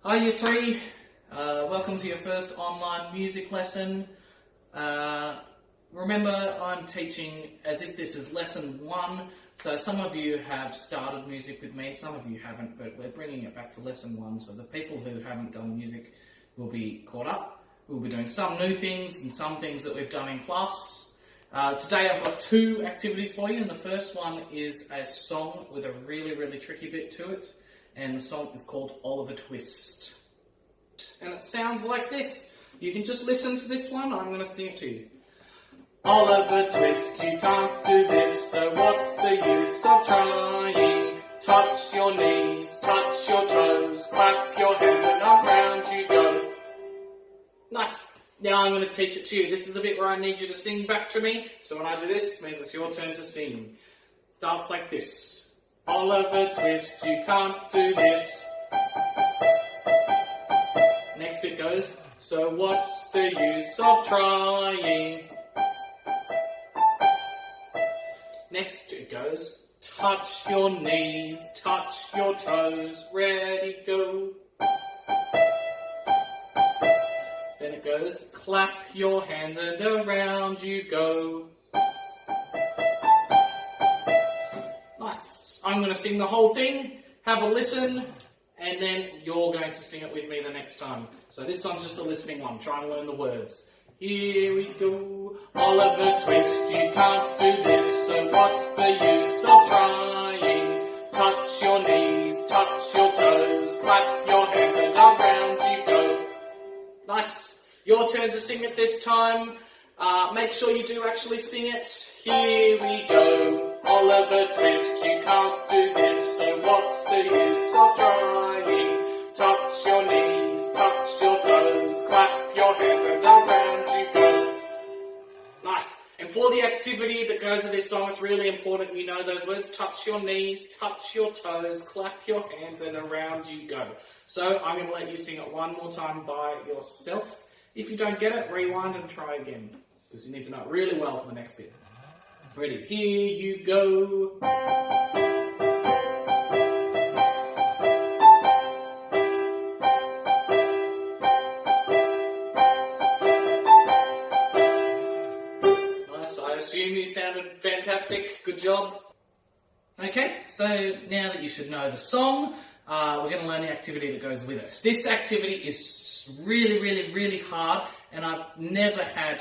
Hi Year 3, welcome to your first online music lesson. Remember, I'm teaching as if this is lesson 1, so some of you have started music with me, some of you haven't, but we're bringing it back to lesson 1, so the people who haven't done music will be caught up. We'll be doing some new things and some things that we've done in class. Today I've got 2 activities for you, and the first one is a song with a really tricky bit to it. And the song is called Oliver Twist. And it sounds like this. You can just listen to this one. I'm going to sing it to you. Oliver Twist, you can't do this, so what's the use of trying? Touch your knees, touch your toes, clap your hands and around you go. Nice. Now I'm going to teach it to you. This is the bit where I need you to sing back to me. So when I do this, it means it's your turn to sing. It starts like this. Oliver Twist, you can't do this. Next bit goes, so what's the use of trying? Next it goes, touch your knees, touch your toes, ready, go. Then it goes, clap your hands and around you go. Nice. I'm going to sing the whole thing, have a listen, and then you're going to sing it with me the next time. So this one's just a listening one. Try and learn the words. Here we go. Oliver Twist, you can't do this, so what's the use of trying? Touch your knees, touch your toes, clap your hands and around you go. Nice. Your turn to sing it this time. Make sure you do actually sing it. Here we go. Oliver Twist, you can't do this, so what's the use of trying? Touch your knees, touch your toes, clap your hands and around you go. Nice. And for the activity that goes with this song, it's really important you know those words. Touch your knees, touch your toes, clap your hands and around you go. So I'm going to let you sing it one more time by yourself. If you don't get it, rewind and try again, because you need to know it really well for the next bit. Ready? Here you go. Nice. I assume you sounded fantastic. Good job. Okay, so now that you should know the song, we're going to learn the activity that goes with it. This activity is really hard, and I've never had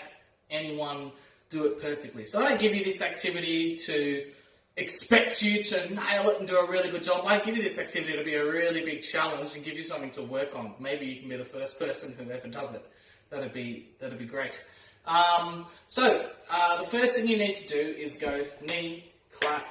anyone do it perfectly. So I don't give you this activity to expect you to nail it and do a really good job. I give you this activity to be a really big challenge and give you something to work on. Maybe you can be the first person who ever does it. That'd be great. The first thing you need to do is go knee, clap,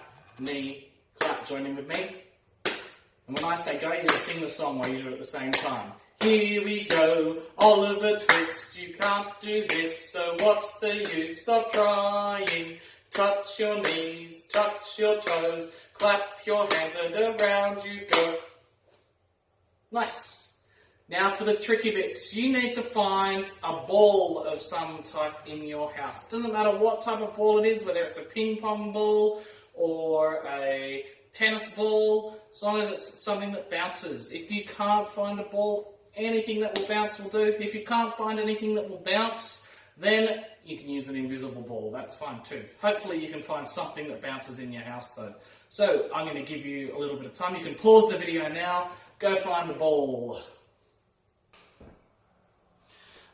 join in with me. And when I say go, you're going to sing the song while you do it at the same time. Here we go, Oliver Twist, you can't do this, so what's the use of trying? Touch your knees, touch your toes, clap your hands and around you go. Nice. Now for the tricky bits, you need to find a ball of some type in your house. It doesn't matter what type of ball it is, whether it's a ping pong ball or a tennis ball, as long as it's something that bounces. If you can't find a ball, anything that will bounce will do. If you can't find anything that will bounce, then you can use an invisible ball. That's fine too. Hopefully you can find something that bounces in your house though. So I'm going to give you a little bit of time. You can pause the video now. Go find the ball.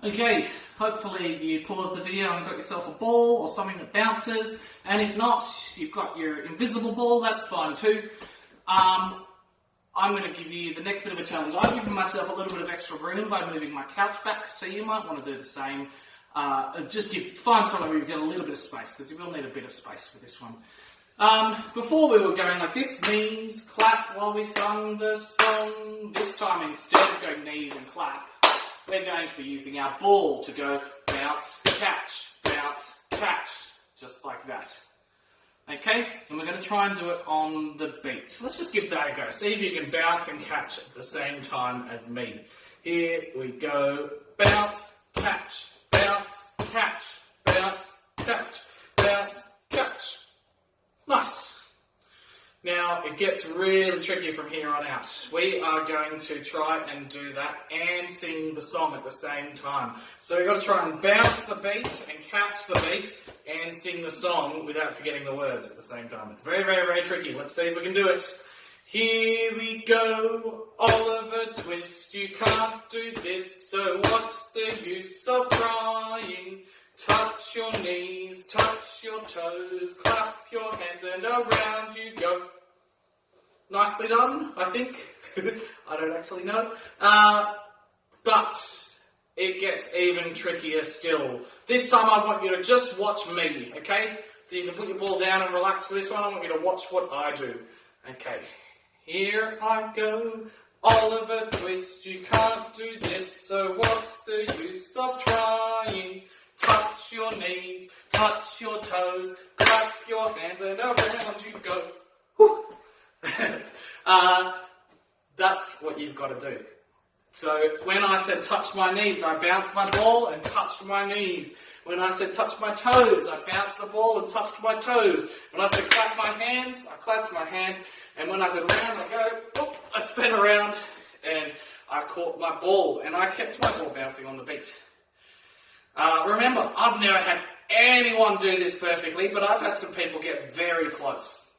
Okay, hopefully you paused the video and got yourself a ball or something that bounces. And if not, you've got your invisible ball. That's fine too. I'm going to give you the next bit of a challenge. I've given myself a little bit of extra room by moving my couch back, so you might want to do the same. Find somewhere where you've got a little bit of space, because you will need a bit of space for this one. Before we were going like this, knees, clap while we sung the song. This time, instead of going knees and clap, we're going to be using our ball to go bounce, catch, just like that. Okay, and we're going to try and do it on the beat. So let's just give that a go. See if you can bounce and catch at the same time as me. Here we go. Bounce, catch, bounce, catch, bounce, catch, bounce, catch. Nice. Now, it gets really tricky from here on out. We are going to try and do that and sing the song at the same time. So we've got to try and bounce the beat and catch the beat and sing the song without forgetting the words at the same time. It's very, very, very tricky. Let's see if we can do it. Here we go, Oliver Twist, you can't do this, so what's the use of trying? Touch your knees, touch your toes, clap your hands and around you go. Nicely done, I think. I don't actually know. But it gets even trickier still. This time I want you to just watch me, okay? So you can put your ball down and relax for this one. I want you to watch what I do. Okay, here I go. Oliver Twist, you can't do this, so what's the use of trying? Touch your knees, touch your toes, clap your hands and around you go. That's what you've got to do. So when I said touch my knees, I bounced my ball and touched my knees. When I said touch my toes, I bounced the ball and touched my toes. When I said clap my hands, I clapped my hands. And when I said round, I go, whoop, I spin around and I caught my ball. And I kept my ball bouncing on the beat. Remember, I've never had anyone do this perfectly, but I've had some people get very close.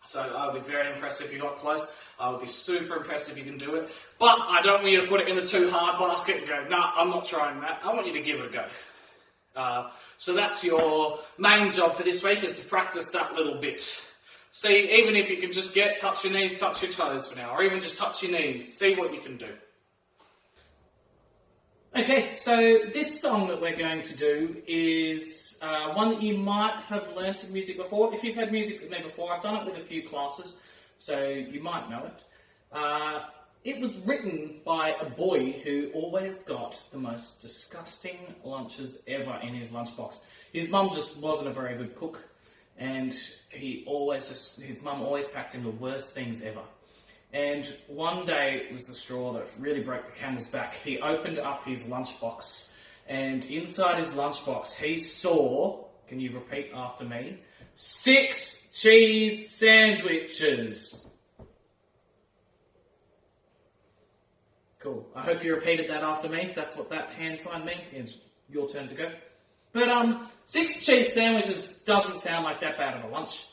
So I would be very impressed if you got close. I would be super impressed if you can do it. But I don't want you to put it in the too hard basket and go, nah, I'm not trying that. I want you to give it a go. So that's your main job for this week, is to practice that little bit. See, even if you can just touch your knees, touch your toes for now, or even just touch your knees, see what you can do. Okay, so this song that we're going to do is one that you might have learnt in music before. If you've had music with me before, I've done it with a few classes, so you might know it. It was written by a boy who always got the most disgusting lunches ever in his lunchbox. His mum just wasn't a very good cook, and his mum always packed him the worst things ever. And one day, it was the straw that really broke the camel's back. He opened up his lunchbox, and inside his lunchbox, he saw, can you repeat after me, 6 cheese sandwiches. Cool. I hope you repeated that after me. That's what that hand sign means. It's your turn to go. But 6 cheese sandwiches doesn't sound like that bad of a lunch.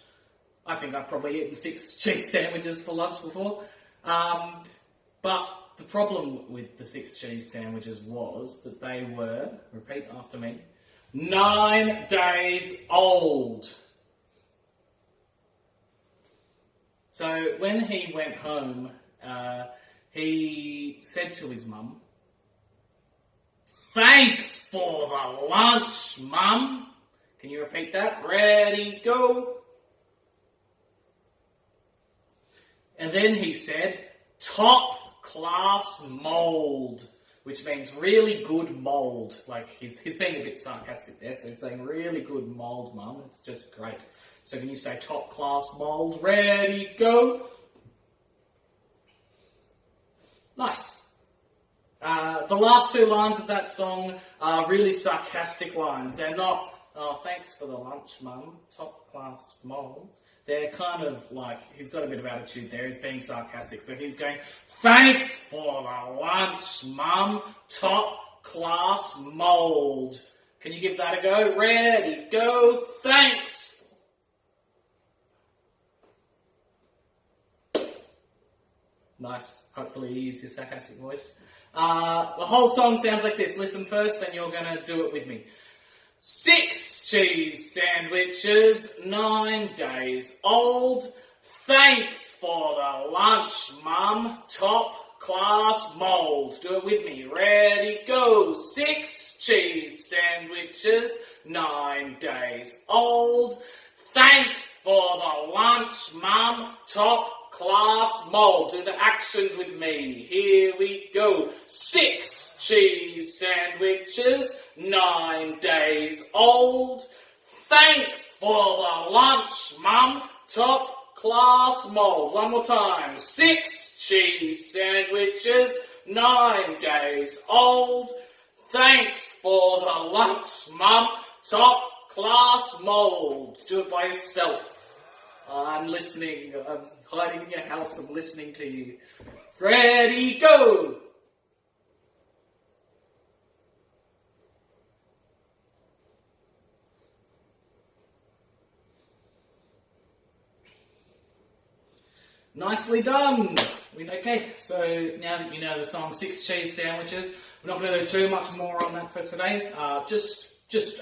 I think I've probably eaten 6 cheese sandwiches for lunch before. But the problem with the 6 cheese sandwiches was that they were, repeat after me, 9 days old. So when he went home, he said to his mum, "Thanks for the lunch, Mum." Can you repeat that? Ready, go. And then he said, "Top class mould," which means really good mould. Like, he's being a bit sarcastic there, so he's saying really good mould, Mum. It's just great. So can you say top class mould? Ready, go. Nice. The last 2 lines of that song are really sarcastic lines. They're not, "Oh, thanks for the lunch, Mum, top class mould." They're kind of like, he's got a bit of attitude there. He's being sarcastic. So he's going, "Thanks for the lunch, Mum, top class mould." Can you give that a go? Ready, go, thanks. Nice. Hopefully you use your sarcastic voice. The whole song sounds like this. Listen first, then you're going to do it with me. 6 cheese sandwiches, 9 days old. Thanks for the lunch, Mum. Top class mould. Do it with me. Ready, go. 6 cheese sandwiches, 9 days old. Thanks for the lunch, Mum. Top class mould. Do the actions with me. Here we go. 6 cheese sandwiches, 9 days old. Thanks for the lunch, Mum. Top class mould. One more time. 6 cheese sandwiches, 9 days old. Thanks for the lunch, Mum. Top class mould. Do it by yourself. I'm listening. I'm hiding in your house. I'm listening to you. Ready, go! Nicely done. Okay, so now that you know the song 6 Cheese Sandwiches, we're not going to do too much more on that for today. Just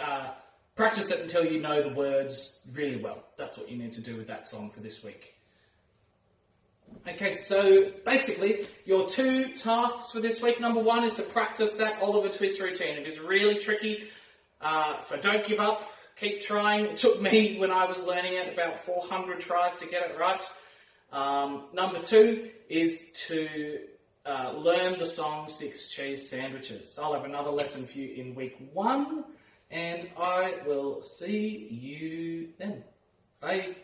practice it until you know the words really well. That's what you need to do with that song for this week. Okay, so basically, your 2 tasks for this week. Number 1 is to practice that Oliver Twist routine. It is really tricky, so don't give up. Keep trying. It took me, when I was learning it, about 400 tries to get it right. Number 2 is to learn the song 6 Cheese Sandwiches. I'll have another lesson for you in week 1, and I will see you then. Bye.